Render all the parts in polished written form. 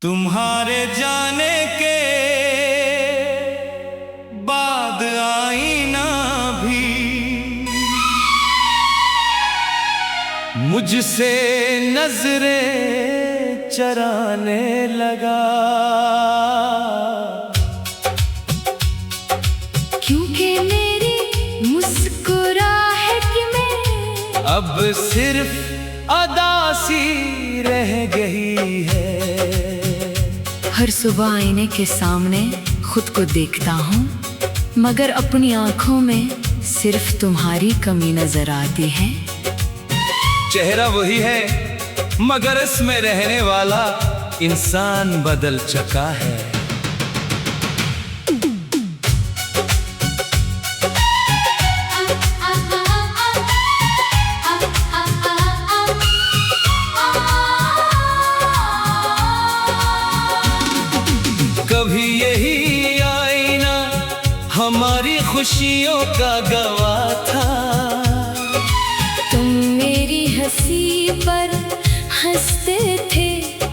तुम्हारे जाने के बाद आईना भी मुझसे नजरें चराने लगा, क्योंकि मेरी मुस्कुराहट में अब सिर्फ अदा सी रह गई है। हर सुबह आईने के सामने खुद को देखता हूँ, मगर अपनी आंखों में सिर्फ तुम्हारी कमी नजर आती है। चेहरा वही है मगर इसमें रहने वाला इंसान बदल चुका है। कभी यही आईना हमारी खुशियों का गवाह था, तुम मेरी हंसी पर हंसते थे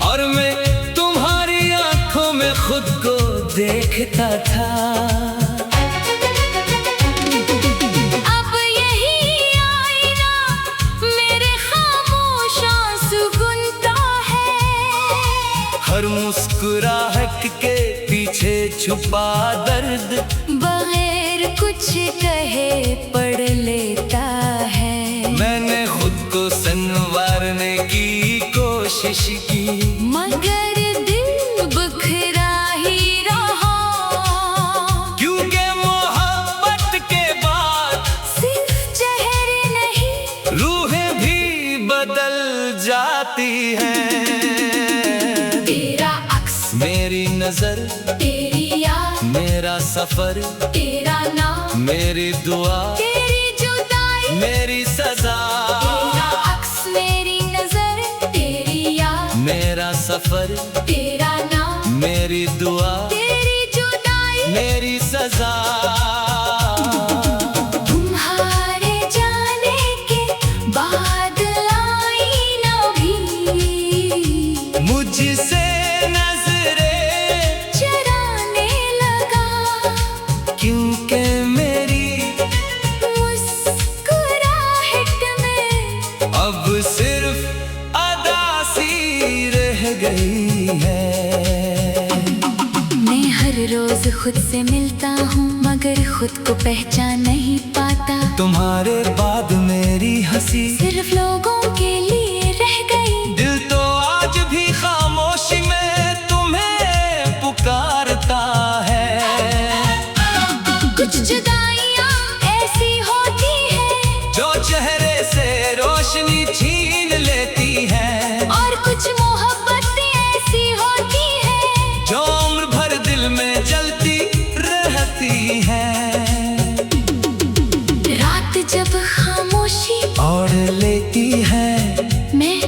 और मैं तुम्हारी आंखों में खुद को देखता था। अब यही आईना मेरे खामोश आंसू बुनता है, हर मुस्कुराहट के पीछे छुपा दर्द बगैर कुछ कहे पढ़ लेता है। मैंने खुद को संवारने की कोशिश की, मगर दिल बिखरा ही रहा, क्योंकि मोहब्बत के बाद सिर्फ चेहरे नहीं रूहें भी बदल जाती हैं। तेरा अक्स, मेरी नजर, तेरी याद, मेरा सफर, तेरा नाम, मेरी दुआ, तेरी जुदाई, मेरी सजा। तेरा अक्स, मेरी नजर, तेरी याद, मेरा सफर, तेरा नाम, मेरी दुआ, तेरी जुदाई, मेरी सजा। तुम्हारे जाने के बाद आईना भी मुझसे नजरें चराने लगा, क्योंकि मेरी मुस्कुराहट में अब सिर्फ अदा सी रह गई है। मैं हर रोज खुद से मिलता हूँ, मगर खुद को पहचान नहीं पाता। तुम्हारे बाद मेरी हंसी सिर्फ लोगों के लिए रह गई, दिल तो आज भी खामोशी में तुम्हें पुकारता है। कुछ जुदाइयाँ ऐसी होती है जो चेहरे से रोशनी छीन लेती है, और कुछ मोहब्बतें ऐसी होती है जो उम्र भर दिल में जलती रहती है। रात जब खामोशी और लेती है, मैं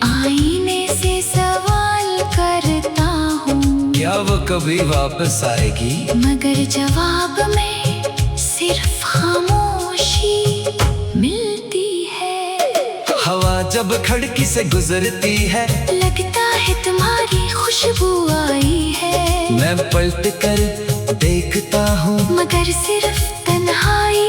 आईने से सवाल करता हूँ, क्या वो कभी वापस आएगी? मगर जवाब में सिर्फ खामोशी मिलती है। हवा जब खिड़की से गुजरती है, लगता है तुम्हारी खुशबू आई है, मैं पलट कर देखता हूँ, मगर सिर्फ तन्हाई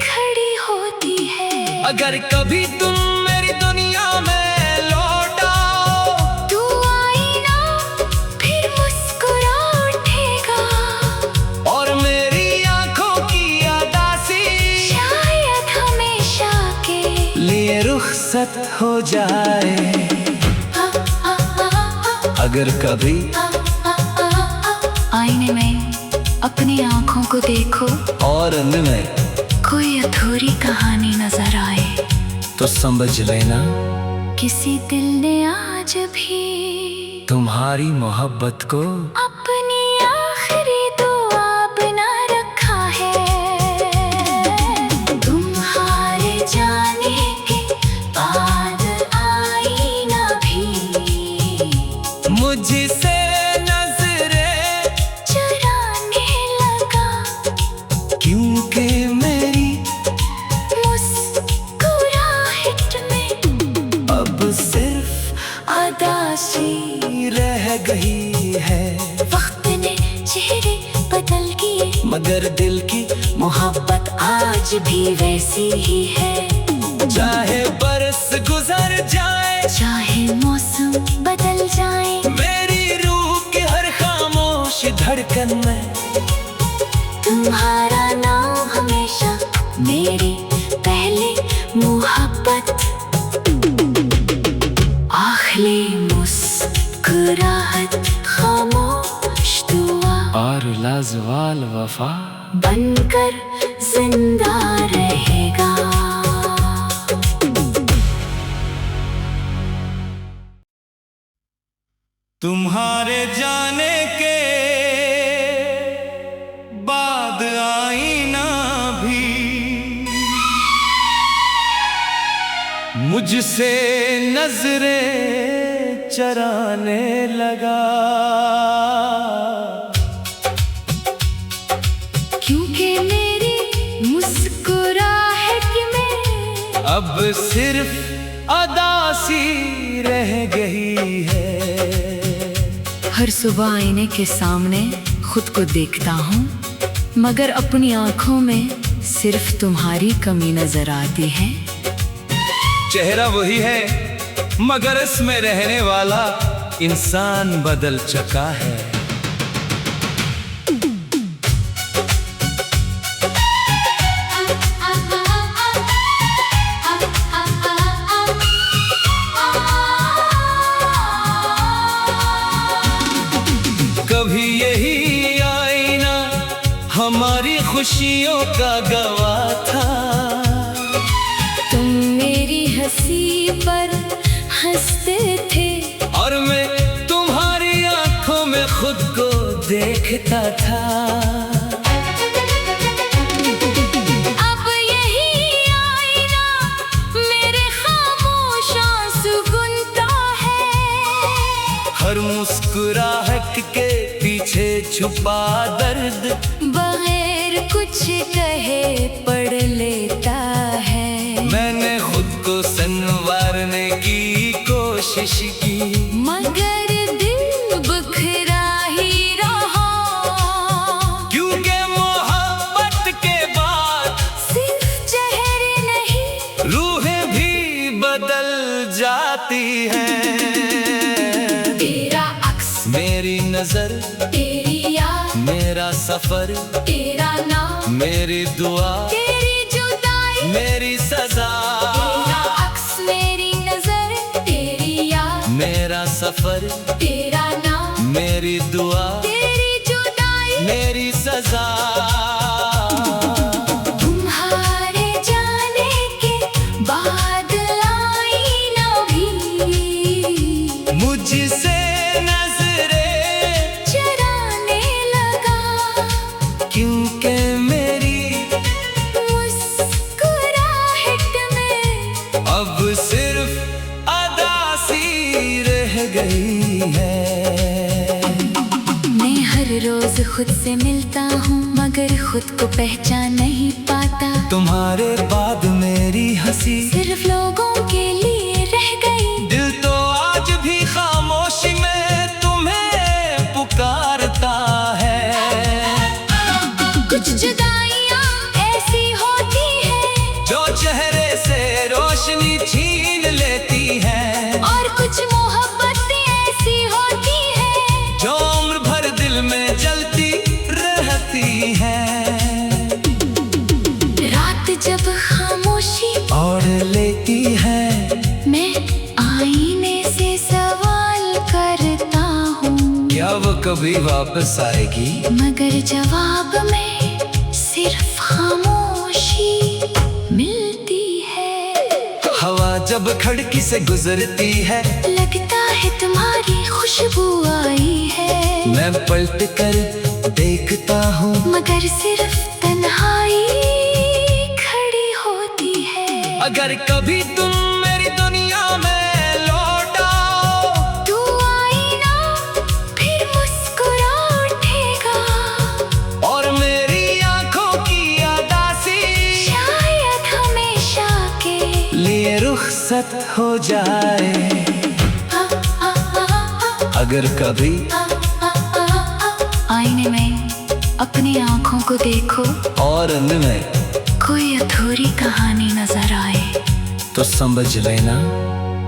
खड़ी होती है। अगर कभी तुम मेरी दुनिया में लौट आओ, तू आईना फिर मुस्कुरा उठेगा, और मेरी आंखों की अदासी शायद हमेशा के लिए रुखसत हो जाए। अगर कभी आईने में अपनी आंखों को देखो, और उनमें कोई अधूरी कहानी नजर आए, तो समझ लेना किसी दिल ने आज भी तुम्हारी मोहब्बत को अपनी आखिरी दुआ बना रखा है। तुम्हारे जाने के बाद आईना भी मुझसे नजरें चराने लगा, क्योंकि मेरी मुस्कुराहट में अब सिर्फ अदा उदासी रह गई है। वक्त ने चेहरे बदल किए, मगर दिल की मोहब्बत आज भी वैसी ही है। चाहे बरस गुजर जाए, चाहे मौसम बदल जाए, मेरी रूह की हर खामोश धड़कन में तुम्हारा नाम हमेशा मेरी पहली मोहब्बत। आखिरी मुस्कुराहट खामोश दुआ और लाजवाल वफा बनकर जिंदा रहेगा। तुम्हारे जाने के बाद आईना भी मुझसे नजरें चराने लगा। क्योंकि मेरी मुस्कुराहट में अब सिर्फ अदासी रह गई है। हर सुबह आईने के सामने खुद को देखता हूँ, मगर अपनी आंखों में सिर्फ तुम्हारी कमी नजर आती है। चेहरा वही है मगर इसमें रहने वाला इंसान बदल चुका है। कभी यही आईना हमारी खुशियों का गवाह था। तुम मेरी हंसी पर हंसते थे और मैं तुम्हारी आंखों में खुद को देखता था। अब यही आईना मेरे खामोश आंसू बुनता है। हर मुस्कुराहट के पीछे छुपा दर्द बगैर कुछ कहे पढ़ लेता है। मैंने खुद को संवारने की कोशिश की, मगर दिल बिखरा ही रहा। क्योंकि मोहब्बत के बाद सिर्फ चेहरे नहीं, रूहें भी बदल जाती हैं। तेरा अक्स, मेरी नजर, तेरी याद, मेरा सफर, तेरा नाम, मेरी दुआ, तेरी जुदाई, मेरी सजा। तेरा अक्स, मेरी नजर, तेरी याद, मेरा सफर, तेरा नाम, मेरी दुआ, तेरी जुदाई, मेरी सजा। तुम्हारे जाने के बाद आईना भी मुझसे नजरें चराने लगा। क्योंकि मेरी मुस्कुराहट में अब सिर्फ अदासी रह गई है। मैं हर रोज खुद से मिलता हूँ, मगर खुद को पहचान नहीं पाता। तुम्हारे बाद मेरी हंसी सिर्फ लोगों के लिए रह गई। दिल तो आज भी खामोशी में तुम्हें पुकारता है। कुछ जुदाइयाँ ऐसी होती हैं, जो चेहरे से रोशनी छीन लेती है, और कुछ मोहब्बतें ऐसी होती हैं, जो उम्र भर दिल में जलती रहती है। रात जब खामोशी और लेती है, मैं आईने से सवाल करता हूँ, क्या वो कभी वापस आएगी? मगर जवाब में सिर्फ खामोशी मिलती है। हवा जब खिड़की से गुजरती है, लगता है तुम्हारी खुशबू आई है। मैं पलट कर देखता हूँ, मगर सिर्फ तन्हाई खड़ी होती है। अगर कभी तुम मेरी दुनिया में लौट आओ, तू आईना फिर मुस्कुरा उठेगा, और मेरी आंखों की अदासी शायद हमेशा के लिए रुखसत हो जाए। आ, आ, अगर कभी आईने में अपनी आँखों को देखो और उनमें कोई अधूरी कहानी नजर आए, तो समझ लेना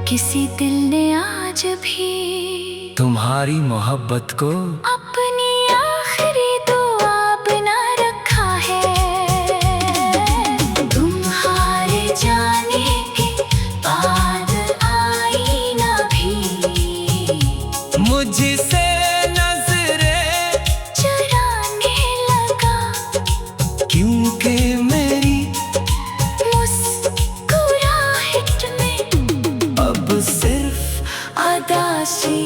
किसी दिल ने आज भी तुम्हारी मोहब्बत को अपनी आखिरी दुआ बना रखा है। तुम्हारे जाने के बाद आईना भी मुझसे नजरें चुराने लगा, क्योंकि मेरी मुस्कुराहट में अब सिर्फ अदासी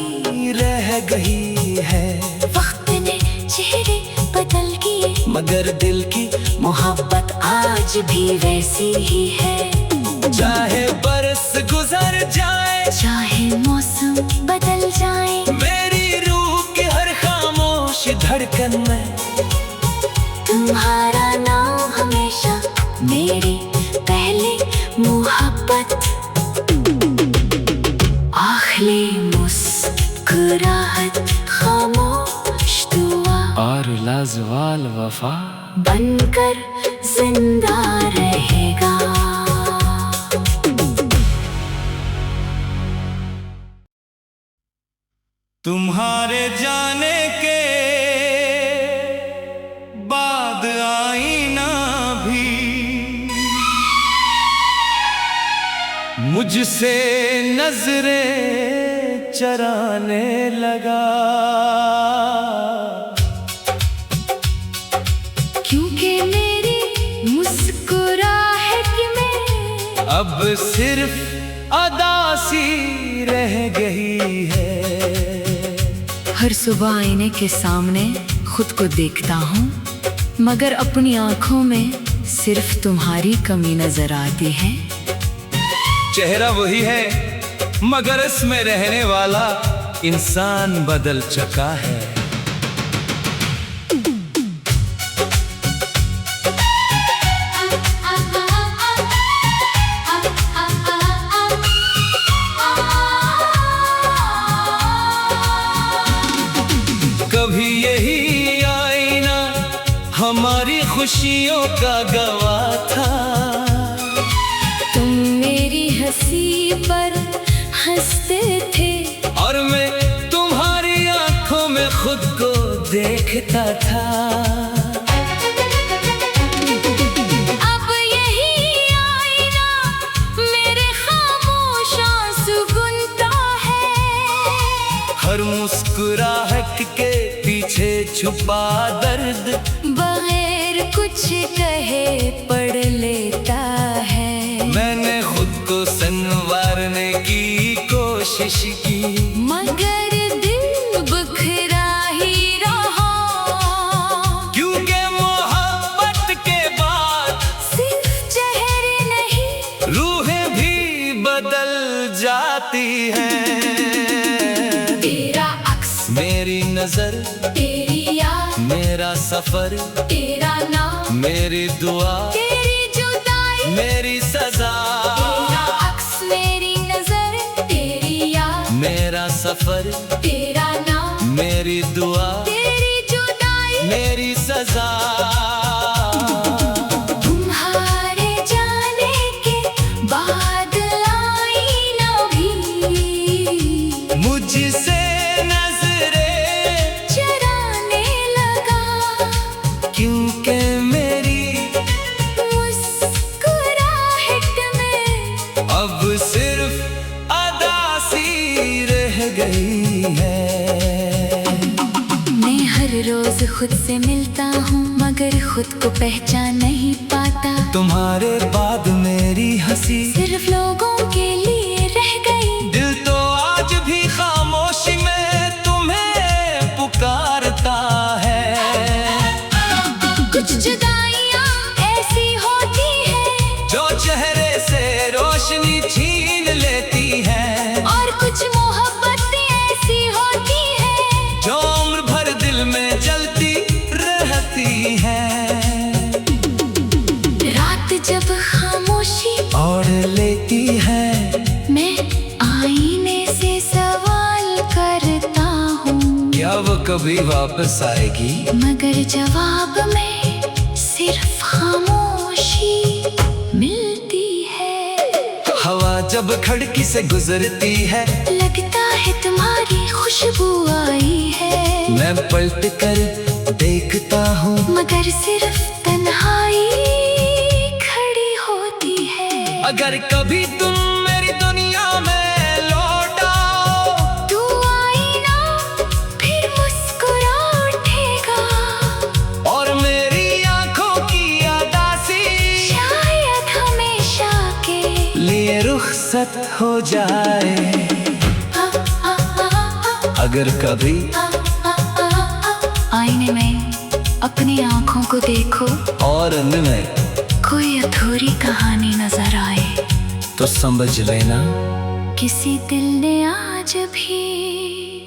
रह गई है। वक्त ने चेहरे बदल किए, मगर दिल की मोहब्बत आज भी वैसी ही है। चाहे बरस गुजर जाए, चाहे मौसम बदल जाए, मेरी रूह की हर खामोश धड़कन में तुम्हारा नाम हमेशा मेरी पहली मोहब्बत। आखिरी मुस्कुराहट खामोश दुआ और लाजवाल वफा बनकर जिंदा रहेगा। तुम्हारे जाने के बाद आईना भी मुझसे नजरें चराने लगा, क्योंकि मेरी मुस्कुराहट में अब सिर्फ अदासी रह गई है। हर सुबह आईने के सामने खुद को देखता हूँ, मगर अपनी आँखों में सिर्फ तुम्हारी कमी नजर आती है। चेहरा वही है मगर इसमें रहने वाला इंसान बदल चुका है। कभी यही आईना हमारी खुशियों का गवाह था, तुम मेरी हंसी पर हंसते थे और मैं तुम्हारी आंखों में खुद को देखता था। अब यही आईना मेरे खामोश आंसू बुनता है। हर मुस्कुराहट के पीछे छुपा दर्द बगैर कुछ कहे पढ़ लेता है। मैंने खुद को संवारने की कोशिश की, मगर दिल बिखरा ही रहा, क्योंकि मोहब्बत के बाद सिर्फ चेहरे नहीं रूहें भी बदल जाती हैं। तेरा अक्स, मेरी नजर, तेरी याद, मेरा सफर, तेरा नाम, मेरी दुआ, तेरी जुदाई, मेरी सजा। तेरा अक्स, मेरी नजर, तेरी याद, मेरा सफर, तेरा नाम, मेरी दुआ, तेरी जुदाई, मेरी सजा। तुम्हारे जाने के बाद आईना भी मुझसे नजरें चराने लगा, क्योंकि मेरी मुस्कुराहट में अब सिर्फ अदासी रह गई है। मैं हर रोज खुद से मिलता हूँ, मगर खुद को पहचान नहीं पाता। तुम्हारे बाद मेरी हंसी सिर्फ लोगों के लिए रह गई, दिल तो आज भी खामोशी में तुम्हें पुकारता है। कुछ जुदाइयाँ ऐसी होती है जो चेहरे से रोशनी छीन लेती है, और कुछ मोहब्बतें ऐसी होती है जो उम्र भर दिल में जलती रहती है। रात जब खामोशी और लेती है, मैं आईने से सवाल करता वो कभी वापस आएगी। मगर जवाब में सिर्फ खामोशी मिलती है। हवा जब खिड़की से गुजरती है, लगता है तुम्हारी खुशबू आई है। मैं पलट कर देखता हूँ, मगर सिर्फ तन्हाई खड़ी होती है। अगर कभी तुम मेरी दुनिया में लौट आओ, तू आईना फिर मुस्कुरा उठेगा, और मेरी आंखों की अदासी शायद हमेशा के लिए रुखसत हो जाए। अगर कभी आईने में अपनी आंखों को देखो, और उनमें कोई अधूरी कहानी नजर आए, तो समझ लेना किसी दिल ने आज भी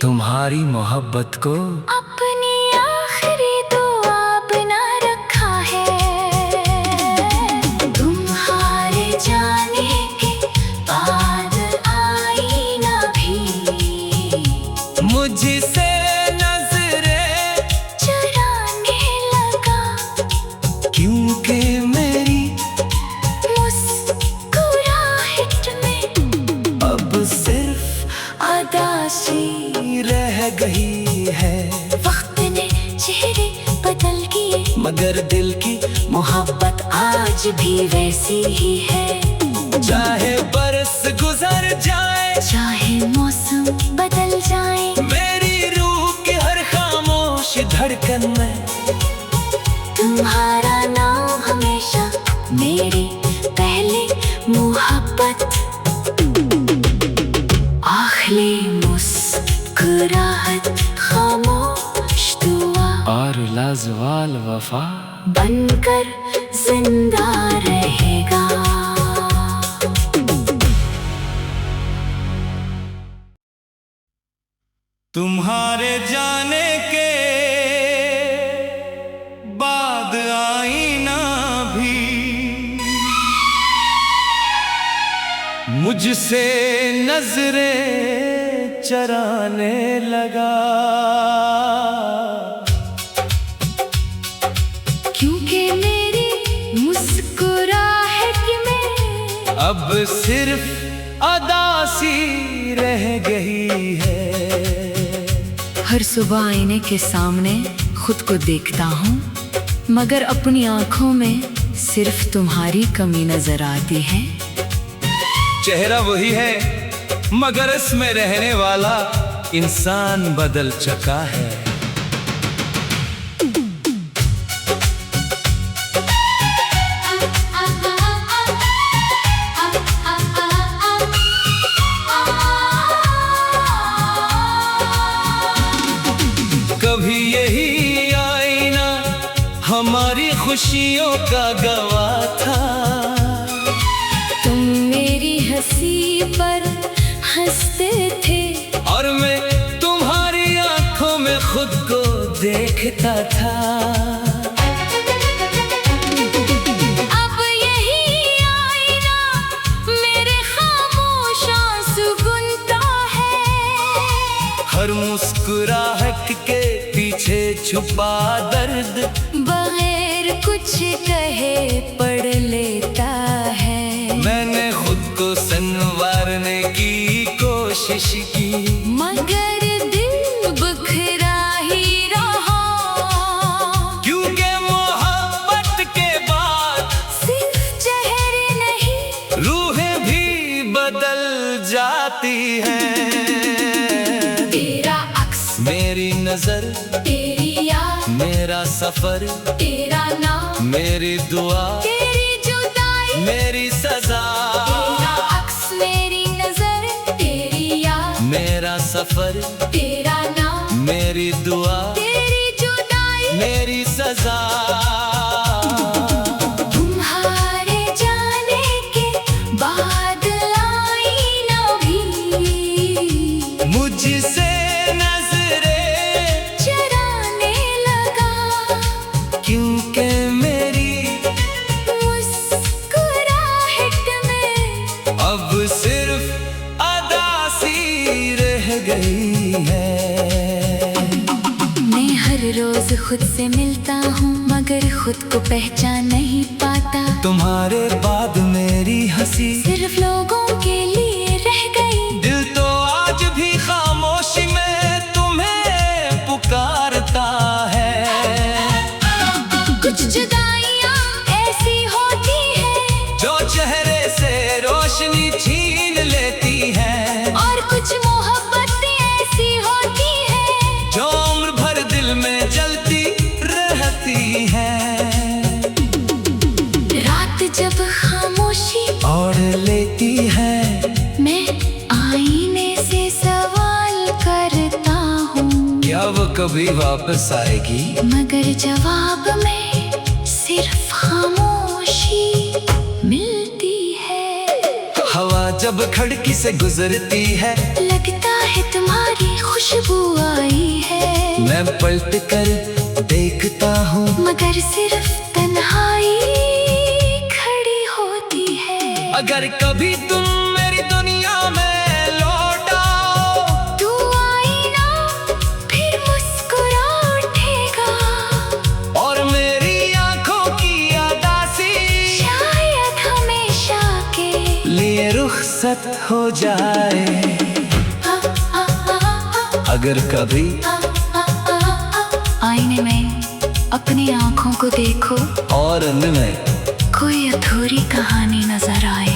तुम्हारी मोहब्बत को अपनी आखिरी दुआ बना रखा है। तुम्हारे जाने के बाद आईना भी मुझसे नजरें चुराने लगा, क्योंकि मेरी मुस्कुराहट में अब सिर्फ अदासी रह गई है। वक्त ने चेहरे बदल किए, मगर दिल की मोहब्बत आज भी वैसी ही है। चाहे बरस गुजर जाए, चाहे मौसम बदल जाए, मेरी रूह के हर खामोश धड़कन में तुम्हारा नाम हमेशा मेरी पहली मोहब्बत। आखिरी मुस्कुराहट खामोश दुआ और लाजवाल वफा बनकर जिंदा रहेगा। तुम्हारे जाने के बाद आईना भी मुझसे नजरें चराने लगा, क्योंकि मेरी मुस्कुराहट में अब सिर्फ अदासी रह गई है। हर सुबह आईने के सामने खुद को देखता हूँ, मगर अपनी आंखों में सिर्फ तुम्हारी कमी नजर आती है। चेहरा वही है, मगर इसमें रहने वाला इंसान बदल चुका है। कभी यही आईना हमारी खुशियों का गवाह था, तुम मेरी हंसी पर हंसते थे, और मैं तुम्हारी आंखों में खुद को देखता था। अब यही आईना मेरे खामोश आंसू बुनता है। हर मुस्कुराहट के पीछे छुपा दर्द बगैर कुछ कहे पढ़ लेता है। मैंने खुद को संवारने की कोशिश की, मगर दिल बिखरा ही रहा, क्योंकि मोहब्बत के बाद सिर्फ चेहरे नहीं रूहें भी बदल जाती हैं। तेरा अक्स, मेरी नजर, तेरी याद, मेरा सफर, तेरा नाम, मेरी दुआ, तेरी जुदाई, मेरी सजा। तेरा अक्स, मेरी नजर, तेरी याद, मेरा सफर, तेरा नाम, मेरी दुआ, तेरी जुदाई, मेरी सजा। तुम्हारे जाने के बाद आईना भी मुझसे नजरें चराने लगा, क्योंकि मेरी मुस्कुराहट में अब सिर्फ अदासी रह गई है। रोज खुद से मिलता हूँ मगर खुद को पहचान नहीं पाता। तुम्हारे बाद मेरी हंसी सिर्फ लोगों के लिए रह गई। दिल तो आज भी खामोशी में तुम्हें पुकारता है। कुछ जुदाइयाँ ऐसी होती है जो चेहरे से रोशनी छीन लेती है, और कुछ मोहब्बतें ऐसी होती है जो उम्र भर दिल में जलती रहती है। रात जब खामोशी और लेती है, मैं आईने से सवाल करता हूँ, क्या वो कभी वापस आएगी? मगर जवाब में सिर्फ खामोशी मिलती है। हवा जब खिड़की से गुजरती है, लगता है तुम्हारी खुशबू आई है। मैं पलट कर देखता हूँ, मगर सिर्फ तन्हाई खड़ी होती है। अगर कभी तुम मेरी दुनिया में लौट आओ, तू आईना फिर मुस्कुरा उठेगा, और मेरी आंखों की अदासी शायद हमेशा के लिए रुखसत हो जाए। अगर कभी आईने में अपनी आंखों को देखो और उनमें कोई अधूरी कहानी नजर आए।